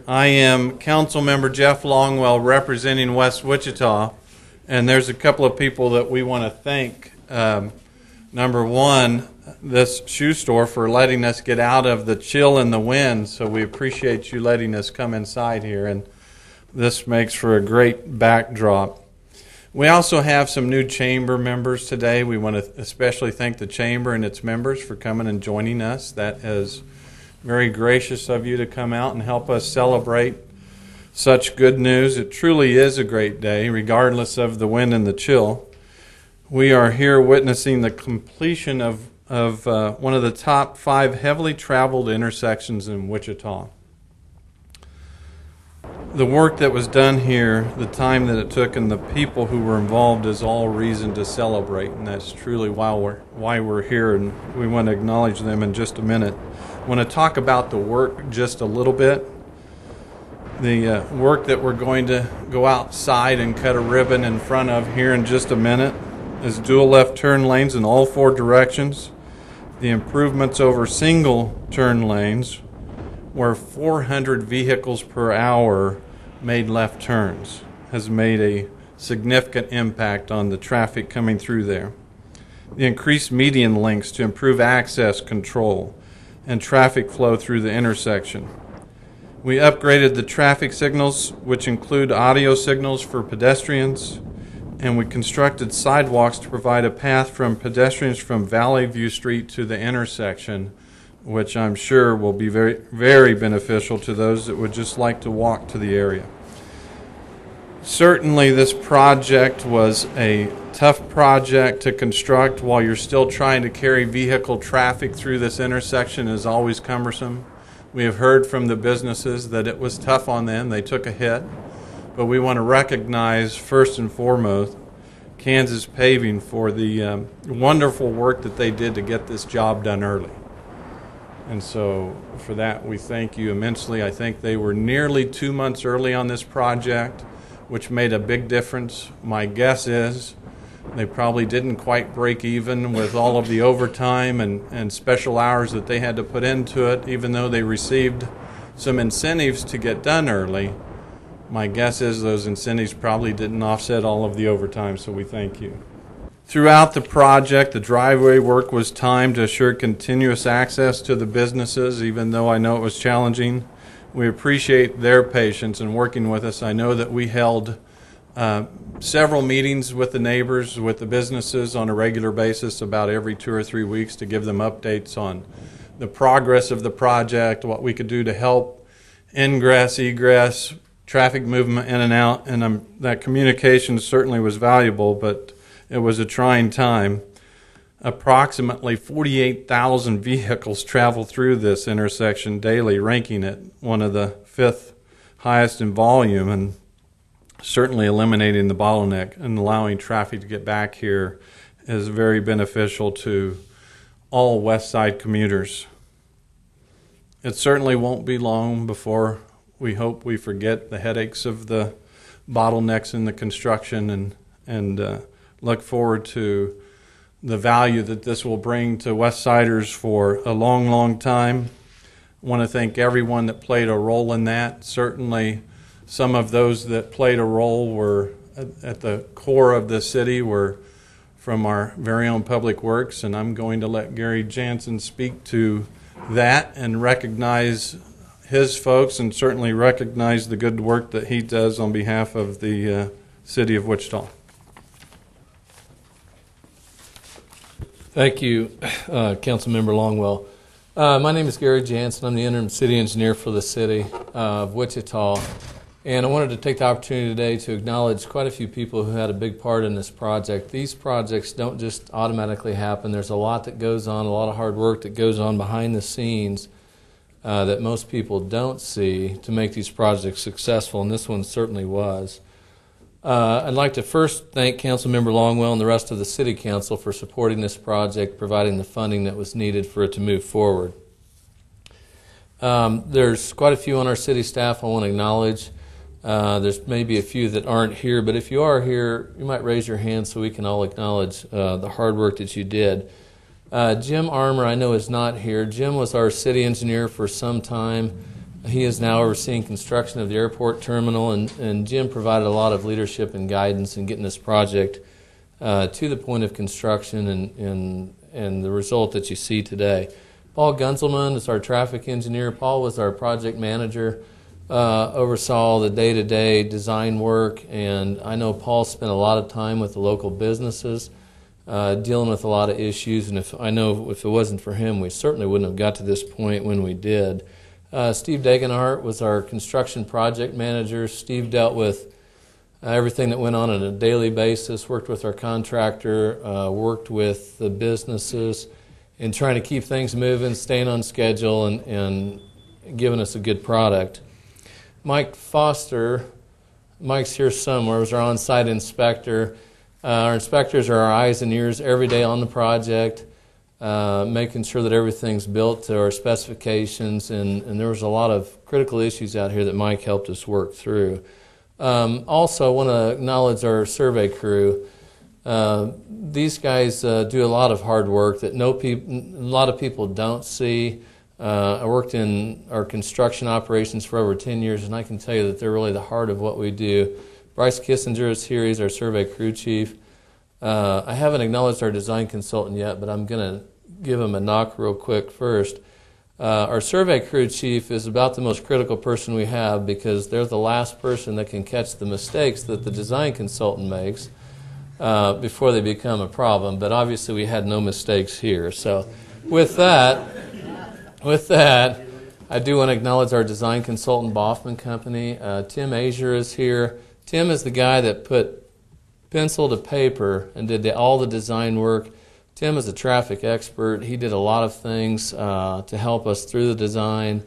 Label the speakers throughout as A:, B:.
A: I am Council Member Jeff Longwell representing West Wichita, and there's a couple of people that we want to thank. Number one, this shoe store for letting us get out of the chill and the wind, so we appreciate you letting us come inside here, and this makes for a great backdrop. We also have some new chamber members today. We want to especially thank the chamber and its members for coming and joining us. That is very gracious of you to come out and help us celebrate such good news. It truly is a great day, regardless of the wind and the chill. We are here witnessing the completion of one of the top 5 heavily traveled intersections in Wichita. The work that was done here, the time that it took, and the people who were involved is all reason to celebrate, and that's truly why we're here, and we want to acknowledge them in just a minute. I want to talk about the work just a little bit. The work that we're going to go outside and cut a ribbon in front of here in just a minute is dual left turn lanes in all 4 directions. The improvements over single turn lanes where 400 vehicles per hour made left turns has made a significant impact on the traffic coming through there. The increased median lengths to improve access control and traffic flow through the intersection. We upgraded the traffic signals, which include audio signals for pedestrians, and we constructed sidewalks to provide a path from pedestrians from Valley View Street to the intersection, which I'm sure will be very, very beneficial to those that would just like to walk to the area. Certainly this project was a tough project to construct while you're still trying to carry vehicle traffic through this intersection is always cumbersome. We have heard from the businesses that it was tough on them. They took a hit. But we want to recognize first and foremost Kansas Paving for the wonderful work that they did to get this job done early. And so for that, we thank you immensely. I think they were nearly 2 months early on this project, which made a big difference. My guess is they probably didn't quite break even with all of the overtime and special hours that they had to put into it, even though they received some incentives to get done early. My guess is those incentives probably didn't offset all of the overtime, so we thank you. Throughout the project, the driveway work was timed to assure continuous access to the businesses, even though I know it was challenging. We appreciate their patience in working with us. I know that we held several meetings with the neighbors, with the businesses on a regular basis about every 2 or 3 weeks to give them updates on the progress of the project, what we could do to help ingress, egress, traffic movement in and out, and that communication certainly was valuable, but it was a trying time. Approximately 48,000 vehicles travel through this intersection daily, ranking it one of the 5th highest in volume, and certainly eliminating the bottleneck and allowing traffic to get back here is very beneficial to all West Side commuters. It certainly won't be long before we hope we forget the headaches of the bottlenecks in the construction and look forward to the value that this will bring to West Siders for a long, long time. I want to thank everyone that played a role in that. Certainly some of those that played a role were at the core of the city were from our very own Public Works, and I'm going to let Gary Jansen speak to that and recognize his folks and certainly recognize the good work that he does on behalf of the city of Wichita.
B: Thank you, Councilmember Longwell. My name is Gary Jansen. I'm the interim city engineer for the city of Wichita. And I wanted to take the opportunity today to acknowledge quite a few people who had a big part in this project. These projects don't just automatically happen. There's a lot that goes on, a lot of hard work that goes on behind the scenes that most people don't see to make these projects successful, and this one certainly was. I'd like to first thank Councilmember Longwell and the rest of the City Council for supporting this project, providing the funding that was needed for it to move forward. There's quite a few on our city staff I want to acknowledge. There's maybe a few that aren't here, but if you are here, you might raise your hand so we can all acknowledge the hard work that you did. Jim Armour, I know, is not here. Jim was our city engineer for some time. He is now overseeing construction of the airport terminal, and Jim provided a lot of leadership and guidance in getting this project to the point of construction and the result that you see today. Paul Gunzelman is our traffic engineer. Paul was our project manager, oversaw the day-to-day design work, and I know Paul spent a lot of time with the local businesses, dealing with a lot of issues, and if it wasn't for him, we certainly wouldn't have got to this point when we did. Steve Degenhart was our construction project manager. Steve dealt with everything that went on a daily basis, worked with our contractor, worked with the businesses in trying to keep things moving, staying on schedule, and giving us a good product. Mike Foster, Mike's here somewhere, was our on-site inspector. Our inspectors are our eyes and ears every day on the project, making sure that everything's built to our specifications, and there was a lot of critical issues out here that Mike helped us work through. Also, I want to acknowledge our survey crew. These guys do a lot of hard work that a lot of people don't see. I worked in our construction operations for over 10 years, and I can tell you that they're really the heart of what we do. Bryce Kissinger is here. He's our survey crew chief. I haven't acknowledged our design consultant yet, but I'm going to give him a knock real quick first. Our survey crew chief is about the most critical person we have because they're the last person that can catch the mistakes that the design consultant makes before they become a problem. But obviously we had no mistakes here. So with that, I do want to acknowledge our design consultant, Boffman Company. Tim Azier is here. Tim is the guy that put pencil to paper and did all the design work. Tim is a traffic expert. He did a lot of things to help us through the design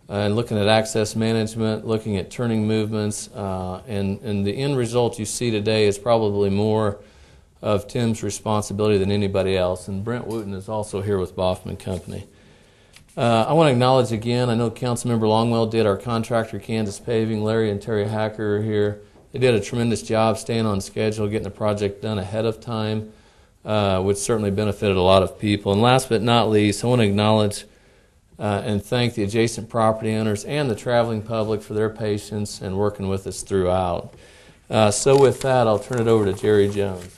B: and looking at access management, looking at turning movements, and the end result you see today is probably more of Tim's responsibility than anybody else. And Brent Wooten is also here with Boffman Company. I want to acknowledge again, I know Councilmember Longwell did our contractor, Kansas Paving. Larry and Terry Hacker are here. They did a tremendous job staying on schedule, getting the project done ahead of time, which certainly benefited a lot of people. And last but not least, I want to acknowledge and thank the adjacent property owners and the traveling public for their patience and working with us throughout. So with that, I'll turn it over to Jerry Jones.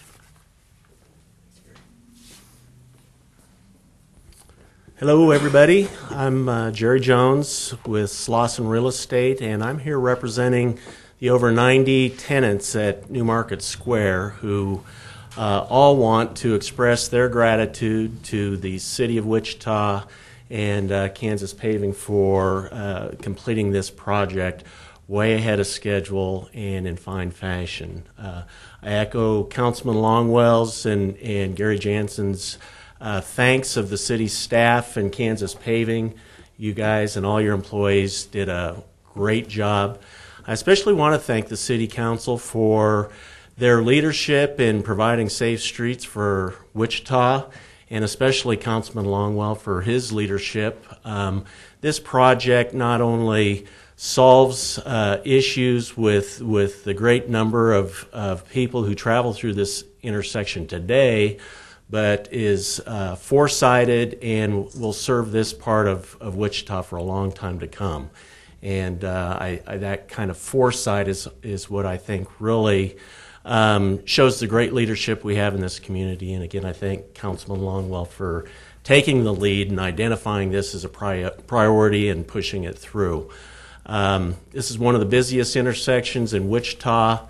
C: Hello, everybody. I'm Jerry Jones with Slauson Real Estate, and I'm here representing the over 90 tenants at Newmarket Square who all want to express their gratitude to the City of Wichita and Kansas Paving for completing this project way ahead of schedule and in fine fashion. I echo Councilman Longwell's and Gary Jansen's thanks of the city staff and Kansas Paving. You guys and all your employees did a great job. I especially want to thank the City Council for their leadership in providing safe streets for Wichita, and especially Councilman Longwell for his leadership. This project not only solves issues with the great number of people who travel through this intersection today, but is foresighted and will serve this part of Wichita for a long time to come. And that kind of foresight is what I think really shows the great leadership we have in this community. And again, I thank Councilman Longwell for taking the lead and identifying this as a priority and pushing it through. This is one of the busiest intersections in Wichita.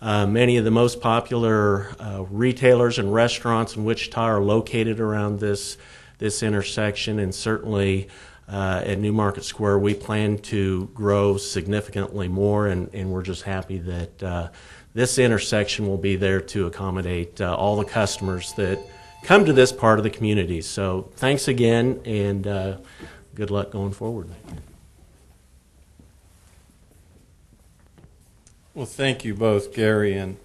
C: Many of the most popular retailers and restaurants in Wichita are located around this intersection, and certainly at Newmarket Square we plan to grow significantly more, and we're just happy that this intersection will be there to accommodate all the customers that come to this part of the community. So thanks again, and good luck going forward.
A: Well, thank you both, Gary and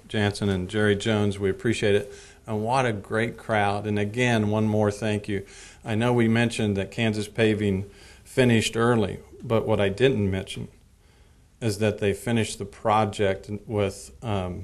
A: Jansen and Jerry Jones. We appreciate it. And what a great crowd. And again, one more thank you. I know we mentioned that Kansas Paving finished early, but what I didn't mention is that they finished the project with not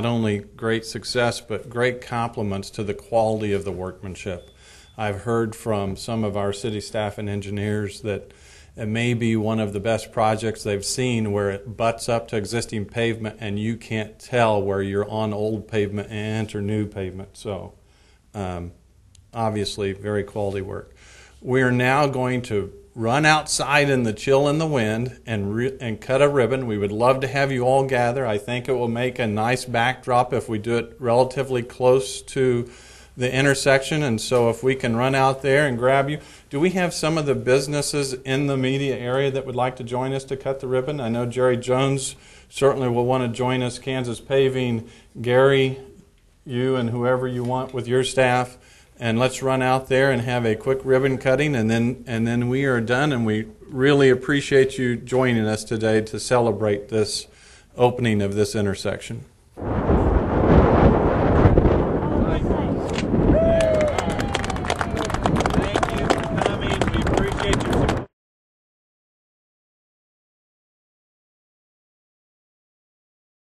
A: only great success, but great compliments to the quality of the workmanship. I've heard from some of our city staff and engineers that it may be one of the best projects they've seen, where it butts up to existing pavement and you can't tell where you're on old pavement and enter new pavement. So obviously very quality work. We're now going to run outside in the chill and the wind and cut a ribbon. We would love to have you all gather. I think it will make a nice backdrop if we do it relatively close to the intersection, and so if we can run out there and grab you. Do we have some of the businesses in the media area that would like to join us to cut the ribbon? I know Jerry Jones certainly will want to join us, Kansas Paving, Gary, you and whoever you want with your staff, and let's run out there and have a quick ribbon cutting, and then we are done, and we really appreciate you joining us today to celebrate this opening of this intersection.